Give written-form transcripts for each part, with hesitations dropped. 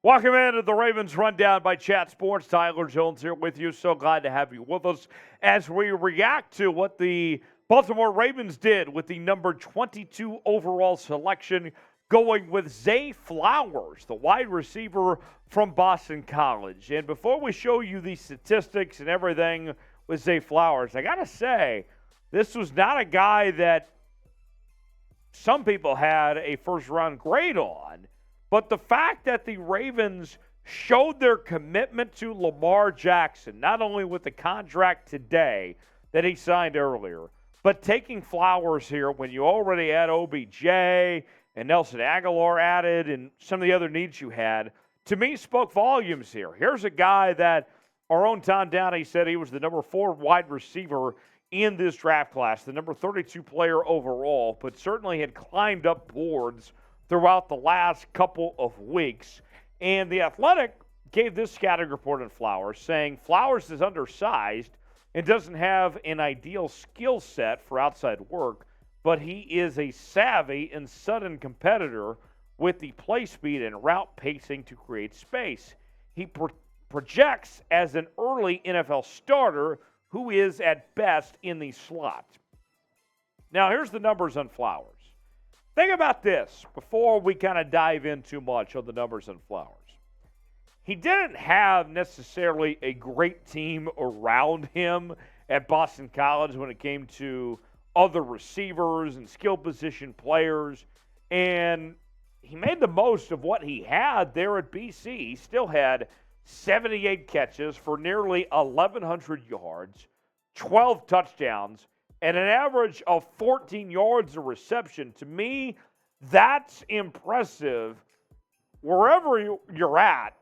Welcome into the Ravens Rundown by Chat Sports. Tyler Jones here with you. So glad to have you with us as we react to what the Baltimore Ravens did with the number 22 overall selection, going with Zay Flowers, the wide receiver from Boston College. And before we show you the statistics and everything with Zay Flowers, I got to say, this was not a guy that some people had a first-round grade on. But the fact that the Ravens showed their commitment to Lamar Jackson, not only with the contract today that he signed earlier, but taking Flowers here when you already had OBJ and Nelson Aguilar added and some of the other needs you had, to me spoke volumes here. Here's a guy that our own Tom Downey said he was the number 4 wide receiver in this draft class, the number 32 player overall, but certainly had climbed up boards throughout the last couple of weeks. And The Athletic gave this scouting report on Flowers, saying Flowers is undersized and doesn't have an ideal skill set for outside work, but he is a savvy and sudden competitor with the play speed and route pacing to create space. He projects as an early NFL starter who is at best in the slot. Now, here's the numbers on Flowers. Think about this before we kind of dive in too much on the numbers on Flowers. He didn't have necessarily a great team around him at Boston College when it came to other receivers and skill position players, and he made the most of what he had there at BC. He still had 78 catches for nearly 1,100 yards, 12 touchdowns, and an average of 14 yards a reception. To me, that's impressive wherever you're at,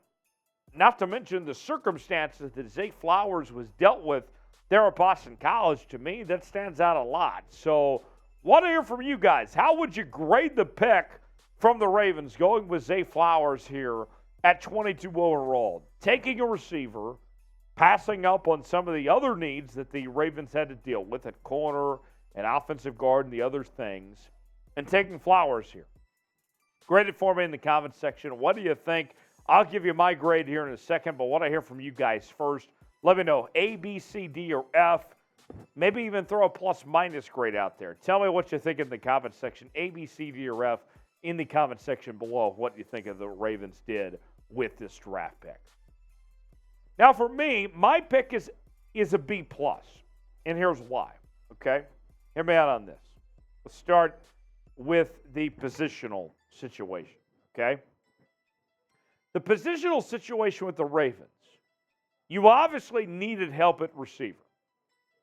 not to mention the circumstances that Zay Flowers was dealt with there at Boston College. To me, that stands out a lot. So, want to hear from you guys. How would you grade the pick from the Ravens going with Zay Flowers here at 22 overall? Taking a receiver, passing up on some of the other needs that the Ravens had to deal with at corner and offensive guard and the other things, and taking Flowers here. Grade it for me in the comments section. What do you think? I'll give you my grade here in a second, but what I hear from you guys first. Let me know, A, B, C, D, or F. Maybe even throw a plus-minus grade out there. Tell me what you think in the comments section, A, B, C, D, or F, in the comments section below, what you think of the Ravens did with this draft pick. Now, for me, my pick is a B+, and here's why, okay? Hear me out on this. Let's start with the positional situation, okay? The positional situation with the Ravens, you obviously needed help at receiver.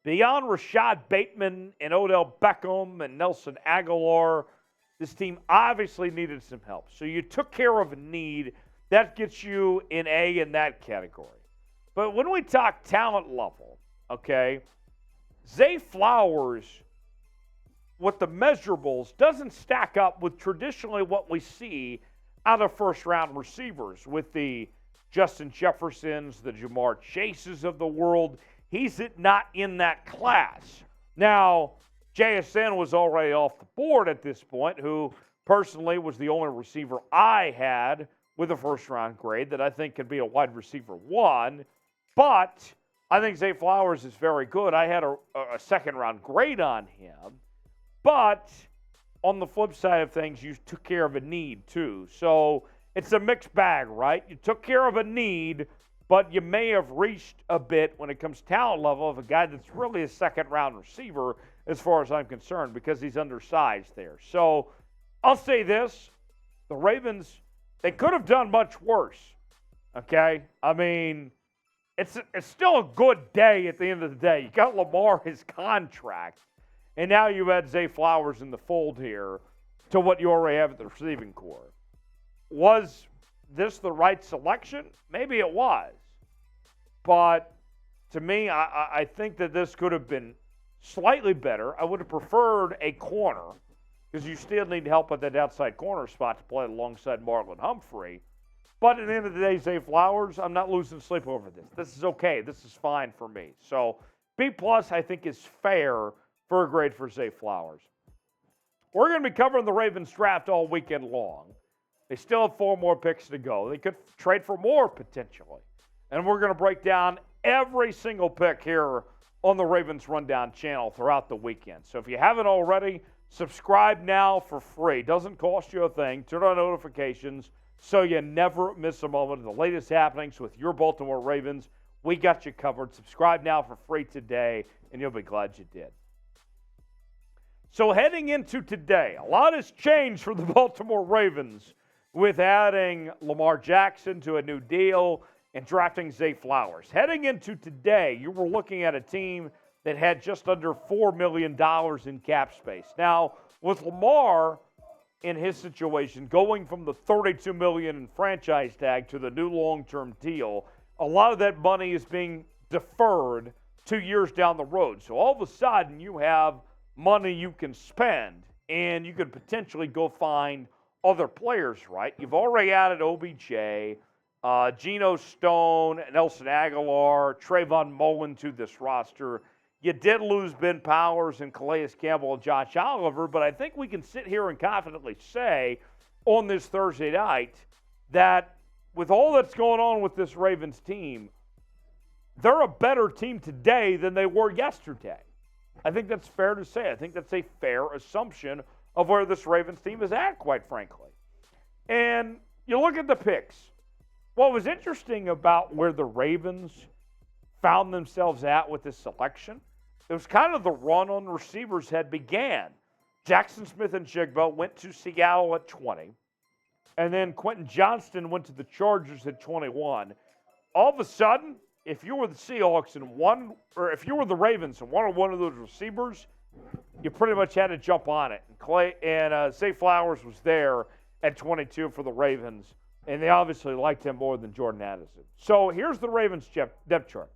Beyond Rashad Bateman and Odell Beckham and Nelson Aguilar, this team obviously needed some help. So you took care of a need. That gets you an A in that category. But when we talk talent level, okay, Zay Flowers, with the measurables, doesn't stack up with traditionally what we see out of first-round receivers with the Justin Jeffersons, the Jamar Chases of the world. He's not in that class. Now, JSN was already off the board at this point, who personally was the only receiver I had with a first-round grade that I think could be a wide receiver 1. But I think Zay Flowers is very good. I had a second-round grade on him. But on the flip side of things, you took care of a need too. So it's a mixed bag, right? You took care of a need, but you may have reached a bit when it comes to talent level of a guy that's really a second-round receiver as far as I'm concerned because he's undersized there. So I'll say this. The Ravens, they could have done much worse, okay? I mean, it's still a good day at the end of the day. You got Lamar, his contract, and now you add Zay Flowers in the fold here to what you already have at the receiving core. Was this the right selection? Maybe it was. But to me, I think that this could have been slightly better. I would have preferred a corner because you still need help at that outside corner spot to play alongside Marlon Humphrey. But at the end of the day, Zay Flowers, I'm not losing sleep over this. This is okay. This is fine for me. So B+, I think, is fair for a grade for Zay Flowers. We're going to be covering the Ravens draft all weekend long. They still have 4 more picks to go. They could trade for more potentially. And we're going to break down every single pick here on the Ravens Rundown channel throughout the weekend. So if you haven't already, subscribe now for free. Doesn't cost you a thing. Turn on notifications so you never miss a moment of the latest happenings with your Baltimore Ravens. We got you covered. Subscribe now for free today, and you'll be glad you did. So heading into today, a lot has changed for the Baltimore Ravens with adding Lamar Jackson to a new deal and drafting Zay Flowers. Heading into today, you were looking at a team that had just under $4 million in cap space. Now, with Lamar in his situation, going from the $32 million in franchise tag to the new long-term deal, a lot of that money is being deferred 2 years down the road. So all of a sudden, you have money you can spend, and you could potentially go find other players, right? You've already added OBJ, Geno Stone, Nelson Aguilar, Trayvon Mullen to this roster. You did lose Ben Powers and Calais Campbell and Josh Oliver, but I think we can sit here and confidently say on this Thursday night that with all that's going on with this Ravens team, they're a better team today than they were yesterday. I think that's fair to say. I think that's a fair assumption of where this Ravens team is at, quite frankly. And you look at the picks. What was interesting about where the Ravens found themselves at with this selection, it was kind of the run on receivers had began. Jackson Smith and Jigba went to Seattle at 20, and then Quentin Johnston went to the Chargers at 21. All of a sudden, if you were the Seahawks or if you were the Ravens and wanted one of those receivers, you pretty much had to jump on it. And Zay Flowers was there at 22 for the Ravens, and they obviously liked him more than Jordan Addison. So here's the Ravens depth chart.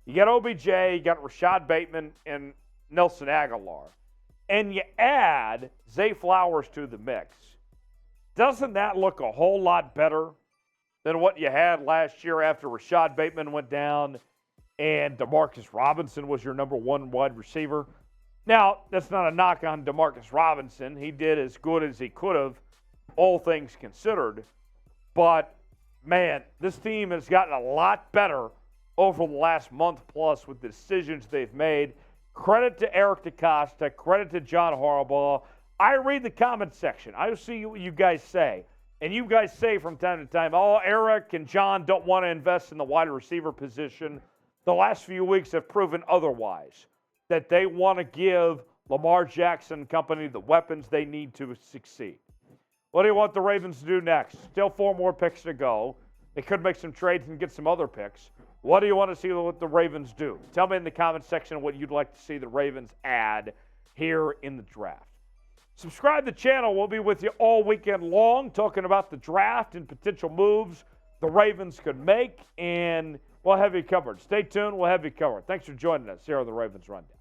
You got OBJ, you got Rashad Bateman, and Nelson Aguilar, and you add Zay Flowers to the mix. Doesn't that look a whole lot better than what you had last year after Rashad Bateman went down and Demarcus Robinson was your number 1 wide receiver? Now, that's not a knock on Demarcus Robinson. He did as good as he could have, all things considered. But, man, this team has gotten a lot better over the last month plus with the decisions they've made. Credit to Eric DeCosta. Credit to John Harbaugh. I read the comment section. I see what you guys say. And you guys say from time to time, oh, Eric and John don't want to invest in the wide receiver position. The last few weeks have proven otherwise, that they want to give Lamar Jackson and company the weapons they need to succeed. What do you want the Ravens to do next? Still 4 more picks to go. They could make some trades and get some other picks. What do you want to see what the Ravens do? Tell me in the comment section what you'd like to see the Ravens add here in the draft. Subscribe to the channel. We'll be with you all weekend long talking about the draft and potential moves the Ravens could make, and we'll have you covered. Stay tuned. We'll have you covered. Thanks for joining us here on the Ravens Rundown.